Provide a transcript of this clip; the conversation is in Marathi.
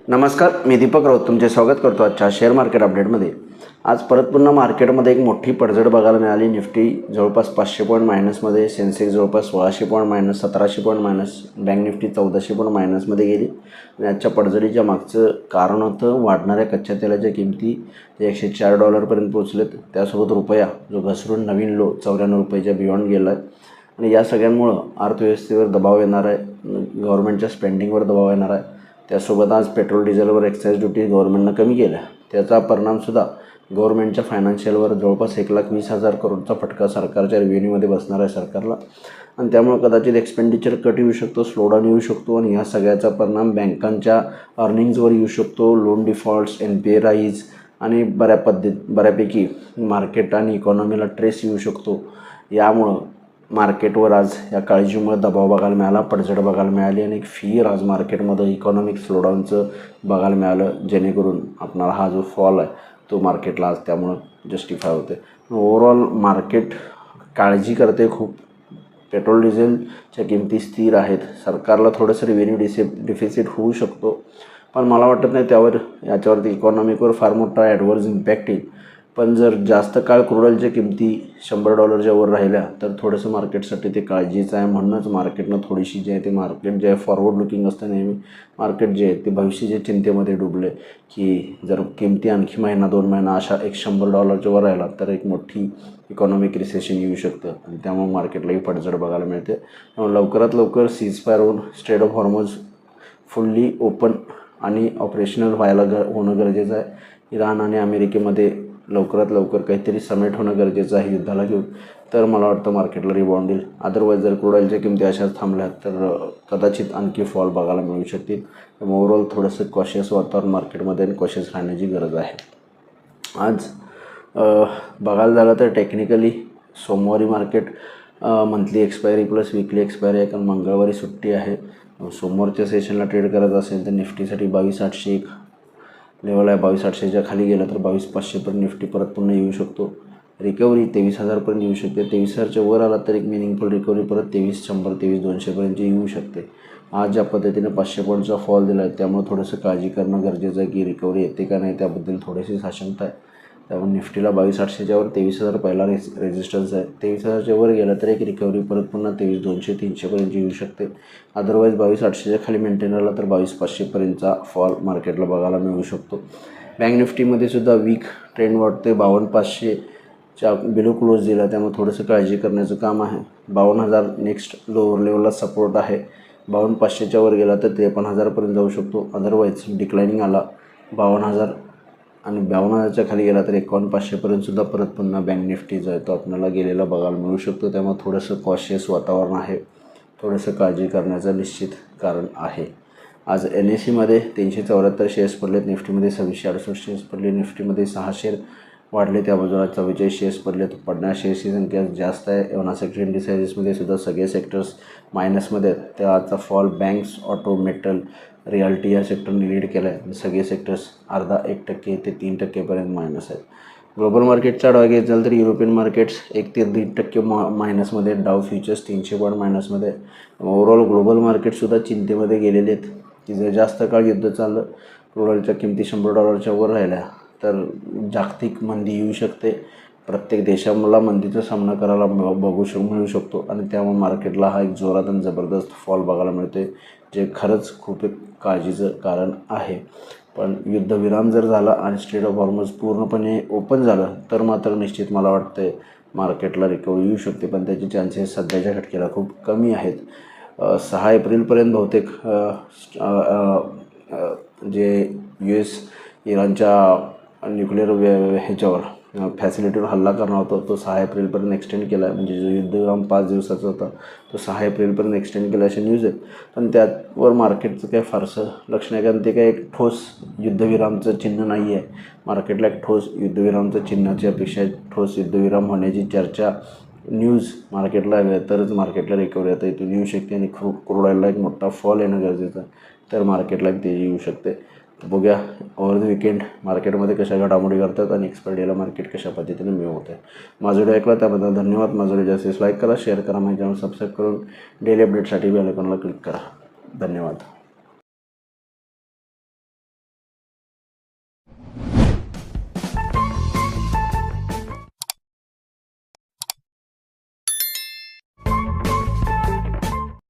नमस्कार, मी दीपक राऊत तुमचे स्वागत करतो आजच्या शेअर मार्केट अपडेटमध्ये. आज परत पुन्हा मार्केटमध्ये एक मोठी पडझड बघायला मिळाली. निफ्टी जवळपास 500 पॉईंट मायनसमध्ये, सेन्सेक्स जवळपास 1600 point minus, 1700 point minus, bank Nifty 1400 point मायनसमध्ये गेली. आणि आजच्या पडझडीच्या मागचं कारण होतं वाढणाऱ्या कच्च्या तेलाच्या किमती ते $104पर्यंत पोहोचलेत. त्यासोबत रुपया जो घसरून नवीन लो 94 रुपयाच्या बियॉन्ड गेला आहे. आणि या सगळ्यांमुळं अर्थव्यवस्थेवर दबाव येणार आहे, गव्हर्नमेंटच्या स्पेंडिंगवर दबाव येणार आहे. त्यासोबत आज पेट्रोल डिझेलवर एक्साईज ड्युटी गव्हर्नमेंटनं कमी केल्या. त्याचा परिणामसुद्धा गव्हर्नमेंटच्या फायनान्शियलवर जवळपास 1,20,000 करोडचा फटका सरकारच्या रेव्हेन्यूमध्ये बसणार आहे सरकारला. आणि त्यामुळे कदाचित एक्सपेंडिचर कट येऊ शकतो, स्लोडाऊन येऊ शकतो. आणि ह्या सगळ्याचा परिणाम बँकांच्या अर्निंग्जवर येऊ शकतो. लोन डिफॉल्ट्स, NPA राईज आणि बऱ्यापैकी मार्केट आणि इकॉनॉमीला ट्रेस येऊ शकतो. यामुळं मार्केटवर आज या काळजीमुळे दबाव बघायला मिळाला, पडझड बघायला मिळाली आणि एक फिअर आज मार्केटमध्ये इकॉनॉमिक स्लोडाऊनचं बघायला मिळालं, जेणेकरून आपणाला हा जो फॉल आहे तो मार्केटला आज त्यामुळं जस्टिफाय होते. ओव्हरऑल मार्केट काळजी करते खूप. पेट्रोल डिझेलच्या किमती स्थिर आहेत. सरकारला थोडंसं रेव्हेन्यू डिफिसिट होऊ शकतो, पण मला वाटत नाही याच्यावरती इकॉनॉमिकवर फार मोठा ॲडव्हर्स इम्पॅक्ट येईल. पण जर जास्त काळ क्रूड ऑइलच्या किमती $100च्या वर राहिल्या तर थोडंसं मार्केटसाठी ते काळजीचं आहे. म्हणूनच मार्केटनं थोडीशी जे आहे ते मार्केट जे आहे फॉरवर्ड लुकिंग असतं नेहमी. मार्केट जे आहे ते भविष्याच्या चिंतेमध्ये डुबले की जर किमती आणखी महिना 2 महिना अशा $100च्या वर राहिला तर एक मोठी इकॉनॉमिक रिसेशन येऊ शकतं आणि त्यामुळे मार्केटलाही पडझड बघायला मिळते. त्यामुळे लवकरात लवकर सीजफायर होऊन straight of Hormuz fully open आणि ऑपरेशनल होणं गरजेचं आहे. इराण आणि अमेरिकेमध्ये लवकरात लवकर काहीतरी समेट होणं गरजेचं आहे युद्धाला घेऊन, तर मला वाटतं मार्केटला रिबाउंड येईल. अदरवाईज जर क्रूड ऑइलच्या किमती अशाच थांबल्या तर कदाचित आणखी फॉल बघायला मिळू शकतील. त्यामुळे ओव्हरऑल थोडंसं कॉशियस वातावरण मार्केटमध्ये आणि कॉशियस राहण्याची गरज आहे. आज बघायला झालं तर टेक्निकली सोमवारी market monthly expiry plus weekly expiry आहे, कारण मंगळवारी सुट्टी आहे. सोमवारच्या सेशनला ट्रेड करायचं असेल तर निफ्टीसाठी 22,801 लेवल आहे. 22,800च्या खाली गेलं तर 22,500पर्यंत निफ्टी परत पुन्हा येऊ शकतो. रिकव्हरी 23,000पर्यंत येऊ शकते. 23,000च्या वर आला तर एक मिनिंगफुल रिकव्हरी परत 23,100 23,200पर्यंत येऊ शकते. आज ज्या पद्धतीने 500 पॉईंटचा फॉल दिला आहे त्यामुळे थोडंसं काळजी करणं गरजेचं आहे की रिकव्हरी येते का नाही, त्याबद्दल थोडीशी साशंकता आहे. त्यामुळे निफ्टीला 22,800च्या वर 23,000 पहिला रेजिस्टन्स आहे. 23,000च्या वर गेलं तर एक रिकव्हरी परत पुन्हा 23,200 300पर्यंत येऊ शकते. अदरवाईज 22,800च्या खाली मेंटेन राहिला तर 22,500पर्यंतचा फॉल मार्केटला बघायला मिळू शकतो. बँक निफ्टीमध्ये सुद्धा वीक ट्रेंड वाटते. 52,500च्या बिलो क्लोज दिला, त्यामुळे थोडंसं काळजी करण्याचं काम आहे. 52,000 नेक्स्ट लोअर लेवलला सपोर्ट आहे. 52,500च्या वर गेला तर 53,000पर्यंत जाऊ शकतो. अदरवाईज डिक्लाइनिंग आला 52,000 आणि 52,000च्या खाली गेला तर 51,500पर्यंत सुद्धा परत पुन्हा बँक निफ्टी जो आहे तो आपल्याला गेलेला बघायला मिळू शकतो. त्यामुळे थोडंसं कॉशियस वातावरण आहे, थोडंसं काळजी करण्याचं निश्चित कारण आहे. आज NSEमध्ये 374 शेअर्स पडलेत, निफ्टीमध्ये 2668 शेअर्स पडले, निफ्टीमध्ये 6 शेअर वाढले, त्या बाजूला 44 शेअर्स पडलेत. पडणाऱ्या शेअर्सची संख्या जास्त आहे. एवना सेक्टर इंडिसायजेसमध्ये सुद्धा सगळे सेक्टर्स मायनसमध्ये आहेत. त्या आजचा fall banks, auto, metal, realty या सेक्टरने लीड केला आहे. सगळे सेक्टर्स 0.5% ते 3%पर्यंत मायनस आहेत. ग्लोबल मार्केटचा आढावा घ्यायचा झाला तर युरोपियन मार्केट्स 1 ते 1.5% मायनसमध्ये, डाव फ्युचर्स 300 पॉईंट मायनसमध्ये. ओव्हरऑल ग्लोबल मार्केटसुद्धा चिंतेमध्ये गेलेले आहेत की जर जास्त काळ युद्ध चाललं, क्रूड ऑइलच्या किमती $100च्या वर राहिल्या तर जागतिक मंदी येऊ शकते. प्रत्येक देशाला मंदीचा सामना करायला मिळू शकतो आणि त्यामुळे मार्केटला हा एक जोरात आणि जबरदस्त फॉल बघायला मिळते, जे खरंच खूप एक काळजीचं कारण आहे. पण युद्धविराम जर झाला आणि स्ट्रेट ऑफ हॉर्मोज पूर्णपणे ओपन झालं तर मात्र निश्चित मला वाटतं मार्केटला रिकव्हरी येऊ शकते, पण त्याचे चान्सेस सध्याच्या घटकेला खूप कमी आहेत. 6 एप्रिलपर्यंत बहुतेक जे US इराणच्या न्यूक्लिअर ह्याच्यावर फॅसिलिटीवर हल्ला करणार होता तो 6 एप्रिलपर्यंत एक्सटेंड केला आहे. म्हणजे जो युद्धविराम 5 दिवसाचा होता तो 6 एप्रिलपर्यंत एक्सटेंड केला अशा न्यूज आहेत. पण त्यावर मार्केटचं काही फारसं लक्ष नाही, कारण ते काही एक ठोस युद्धविरामचं चिन्ह नाही आहे. मार्केटला एक ठोस युद्धविरामचं चिन्हाची अपेक्षा आहे. ठोस युद्धविराम होण्याची चर्चा न्यूज मार्केटला हवी तरच मार्केटला रिकव्हरी आता इथून येऊ शकते आणि क्रूड ऑइलला एक मोठा फॉल येणं गरजेचं आहे, तर मार्केटला एक तेजी येऊ शकते. तर बघूया ओव्हर द विकेंड मार्केटमध्ये कशा घडामोडी करतात आणि एक्सपायरी डेला मार्केट कशा पद्धतीने मूव्ह होतं आहे. माझा व्हिडिओ ऐकला त्याबद्दल धन्यवाद. माझा व्हिडिओ जास्तीत लाईक करा, शेअर करा, माझ्या चॅनल सबस्क्राईब करून डेली अपडेटसाठी बेल आयकॉनला क्लिक करा. धन्यवाद.